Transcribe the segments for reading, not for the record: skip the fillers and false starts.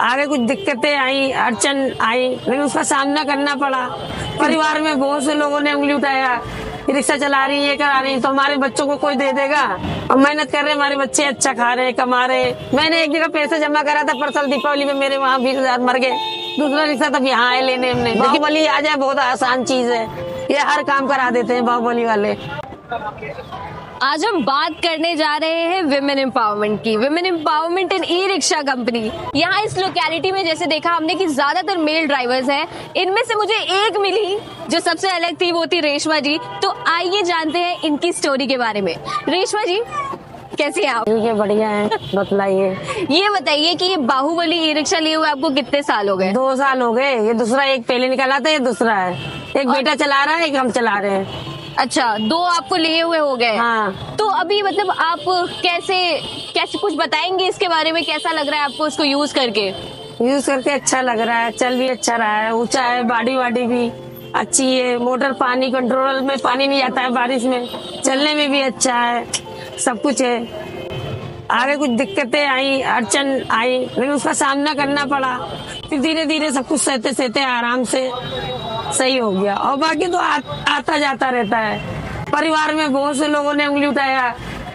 आगे कुछ दिक्कतें आई, अड़चन आई, लेकिन उसका सामना करना पड़ा। परिवार में बहुत से लोगों ने उंगली उठाया, रिक्शा चला रही है, ये करा रही है, तो हमारे बच्चों को कोई दे देगा। और मेहनत कर रहे, हमारे बच्चे अच्छा खा रहे, कमा रहे। मैंने एक जगह पैसे जमा करा था परसल दीपावली में, मेरे वहाँ 20,000 मर गए। दूसरा रिक्शा तब यहाँ आए लेने हमने। बाहुबली आ जाए बहुत आसान चीज है, ये हर काम करा देते हैं बाहुबली वाले। आज हम बात करने जा रहे हैं विमेन एम्पावरमेंट की। विमेन एम्पावरमेंट इन ई रिक्शा कंपनी। यहाँ इस लोकेलिटी में जैसे देखा हमने कि ज्यादातर मेल ड्राइवर्स हैं। इनमें से मुझे एक मिली जो सबसे अलग थी, वो थी रेशमा जी। तो आइए जानते हैं इनकी स्टोरी के बारे में। रेशमा जी, कैसी हैं आप? ठीक है, बढ़िया है, बतलाइए। ये बताइए कि ये बाहुबली ई रिक्शा लिए हुए आपको कितने साल हो गए? 2 साल हो गए। ये दूसरा, एक पहले निकाला था, ये दूसरा है। एक बेटा चला रहा है, एक हम चला रहे हैं। अच्छा, 2 आपको लिए हुए हो गए। हाँ। तो अभी मतलब आप कैसे कैसे कुछ बताएंगे इसके बारे में? कैसा लग रहा है आपको इसको यूज करके? यूज करके अच्छा लग रहा है, चल भी अच्छा रहा है, ऊंचा है, बॉडी वाडी भी अच्छी है। मोटर पानी कंट्रोल में, पानी नहीं आता है बारिश में, चलने में भी अच्छा है, सब कुछ है। आगे कुछ दिक्कतें आई, अड़चन आई, लेकिन उसका सामना करना पड़ा। फिर धीरे धीरे सब कुछ सहते सहते आराम से सही हो गया। और बाकी तो आता जाता रहता है। परिवार में बहुत से लोगों ने उंगली उठाया,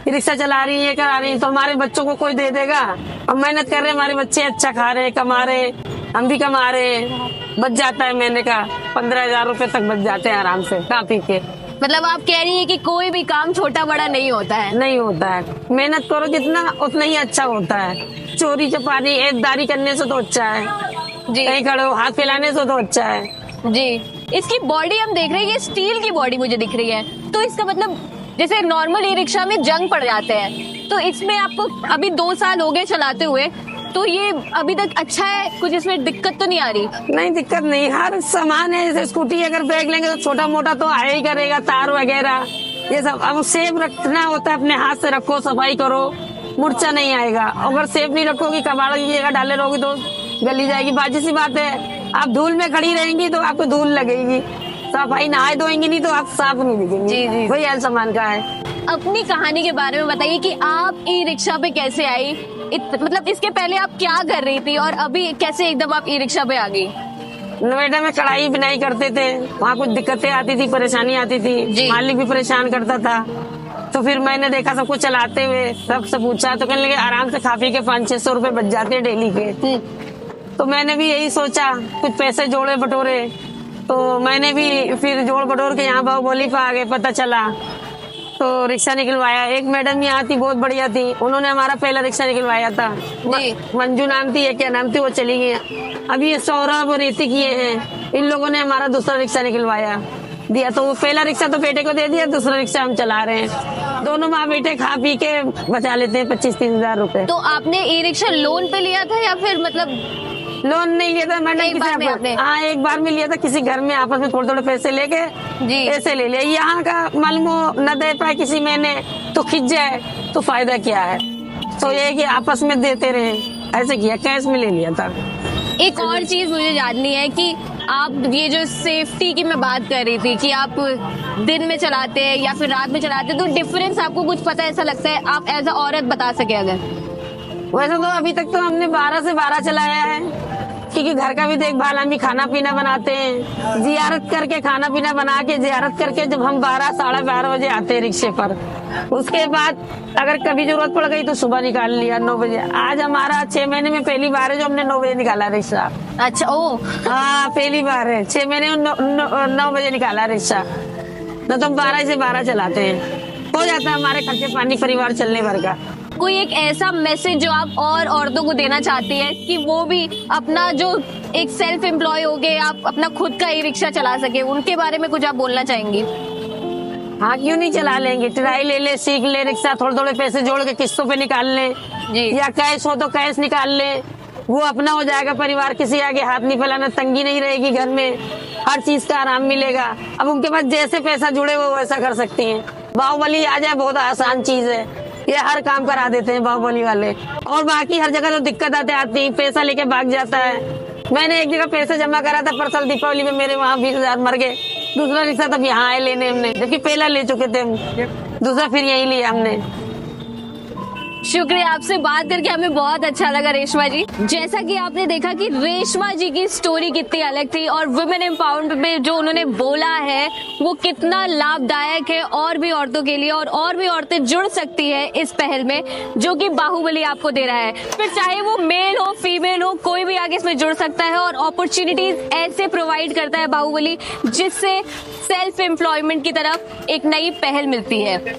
रिक्शा चला रही है, ये करा रही है, तो हमारे बच्चों को कोई दे देगा। और मेहनत कर रहे, हमारे बच्चे अच्छा खा रहे, कमा रहे, हम भी कमा रहे। बच जाता है महीने का 15,000 रुपए तक बच जाते हैं आराम से खा पी के। मतलब आप कह रही है कि कोई भी काम छोटा बड़ा नहीं होता है? नहीं होता है, मेहनत करो जितना उतना ही अच्छा होता है। चोरी चपारी ऐबदारी करने से तो अच्छा है जी, कहीं खड़े हो हाथ फैलाने से तो अच्छा है जी। इसकी बॉडी हम देख रहे हैं, ये स्टील की बॉडी मुझे दिख रही है। तो इसका मतलब जैसे नॉर्मल ई रिक्शा में जंग पड़ जाते हैं, तो इसमें आपको अभी 2 साल हो गए चलाते हुए, तो ये अभी तक अच्छा है? कुछ इसमें दिक्कत तो नहीं आ रही? नहीं, दिक्कत नहीं। हर सामान है, जैसे स्कूटी अगर ब्रेक लेंगे तो छोटा मोटा तो आया ही करेगा, तार वगैरह ये सब। अब सेफ रखना होता है, अपने हाथ से रखो, सफाई करो, मुर्चा नहीं आएगा। अगर सेफ नहीं रखोगी, कबाड़ की जगह डाले रहोगी तो गली जाएगी। बाजी सी बात है, आप धूल में खड़ी रहेंगी तो आपको धूल लगेगी, सफाई नहाए धोएंगी नहीं तो आप साफ नहीं दिखेंगी। जी, जी। वही हाल सामान का है। अपनी कहानी के बारे में बताइए कि आप ई रिक्शा पे कैसे आई? मतलब इसके पहले आप क्या कर रही थी और अभी कैसे एकदम आप ई रिक्शा पे आ गई? नोएडा में कढ़ाई बुनाई करते थे, वहाँ कुछ दिक्कतें आती थी, परेशानी आती थी, मालिक भी परेशान करता था। तो फिर मैंने देखा सबको चलाते हुए, सबसे पूछा तो कहने लगे आराम से खा पी के 500-600 रुपए बच जाते हैं डेली के। तो मैंने भी यही सोचा, कुछ पैसे जोड़े बटोरे। तो मैंने भी फिर जोड़ बटोर के यहाँ बाहुबली पे आ गए, पता चला तो रिक्शा निकलवाया। एक मैडम यहाँ थी, बहुत बढ़िया थी, उन्होंने हमारा पहला रिक्शा निकलवाया था। मंजू नाम थी या क्या नाम थी, वो चली गई। अभी ये सौरभ और ऋतिक ये हैं, इन लोगों ने हमारा दूसरा रिक्शा निकलवाया दिया। तो वो पहला रिक्शा तो बेटे को दे दिया, दूसरा रिक्शा हम चला रहे हैं। दोनों माँ बेटे खा पी के बचा लेते हैं 25-30 हजार रुपए। तो आपने ई रिक्शा लोन पे लिया था या फिर मतलब? लोन नहीं लिया था मैडम, हाँ एक बार में लिया था, किसी घर में आपस में थोड़े थोड़े पैसे लेके ऐसे ले लिया। यहाँ का मालूम न दे पाए किसी महीने तो खिंच जाए तो फायदा क्या है। तो ये कि आपस में देते रहे, ऐसे किया, कैश में ले लिया था। एक और चीज मुझे जाननी है कि आप ये जो सेफ्टी की मैं बात कर रही थी कि आप दिन में चलाते हैं या फिर रात में चलाते हैं, तो डिफरेंस आपको कुछ पता ऐसा लगता है? आप एज अ औरत बता सके अगर। वैसे तो अभी तक तो हमने 12 से 12 चलाया है, क्योंकि घर का भी देखभाल, हम भी खाना पीना बनाते हैं, जियारत करके खाना पीना बना के जियारत करके जब हम 12-12:30 बजे आते हैं रिक्शे पर, उसके बाद अगर कभी जरूरत पड़ गई तो सुबह निकाल लिया 9 बजे। आज हमारा 6 महीने में पहली बार है जो हमने 9 बजे निकाला रिक्शा। अच्छा, ओ हाँ पहली बार है, 6 महीने में 9 बजे निकाला रिक्शा। न तो हम 12 से 12 चलाते हैं, हो जाता है हमारे खर्चे पानी परिवार चलने भर का। कोई एक ऐसा मैसेज जो आप और औरतों को देना चाहती हैं कि वो भी अपना जो एक सेल्फ एम्प्लॉय हो गए, आप अपना खुद का ई रिक्शा चला सके, उनके बारे में कुछ आप बोलना चाहेंगी? हाँ क्यों नहीं चला लेंगे, ट्राई ले ले, सीख ले रिक्शा, थोड़े थोड़े पैसे जोड़ के किस्तों पे निकाल ले, या कैश हो तो कैश निकाल ले, वो अपना हो जाएगा। परिवार किसी आगे हाथ नहीं फैलाना, तंगी नहीं रहेगी घर में, हर चीज का आराम मिलेगा। अब उनके पास जैसे पैसा जुड़े वो वैसा कर सकती हैं। बाहुबली आ जाए बहुत आसान चीज है, ये हर काम करा देते हैं बाहुबली वाले। और बाकी हर जगह तो दिक्कत आती, पैसा लेके भाग जाता है। मैंने एक जगह पैसे जमा करा था परसल दीपावली में, मेरे वहाँ 20,000 मर गए। दूसरा रिक्शा तब यहाँ आए लेने हमने, जबकि पहला ले चुके थे हम, दूसरा फिर यही लिया हमने। शुक्रिया, आपसे बात करके हमें बहुत अच्छा लगा रेशमा जी। जैसा कि आपने देखा कि रेशमा जी की स्टोरी कितनी अलग थी और वुमेन एम्पावरमेंट में जो उन्होंने बोला है वो कितना लाभदायक है और भी औरतों के लिए, और भी औरतें जुड़ सकती है इस पहल में जो कि बाहुबली आपको दे रहा है। फिर चाहे वो मेल हो फीमेल हो, कोई भी आगे इसमें जुड़ सकता है और अपॉर्चुनिटीज ऐसे प्रोवाइड करता है बाहुबली जिससे सेल्फ एम्प्लॉयमेंट की तरफ एक नई पहल मिलती है।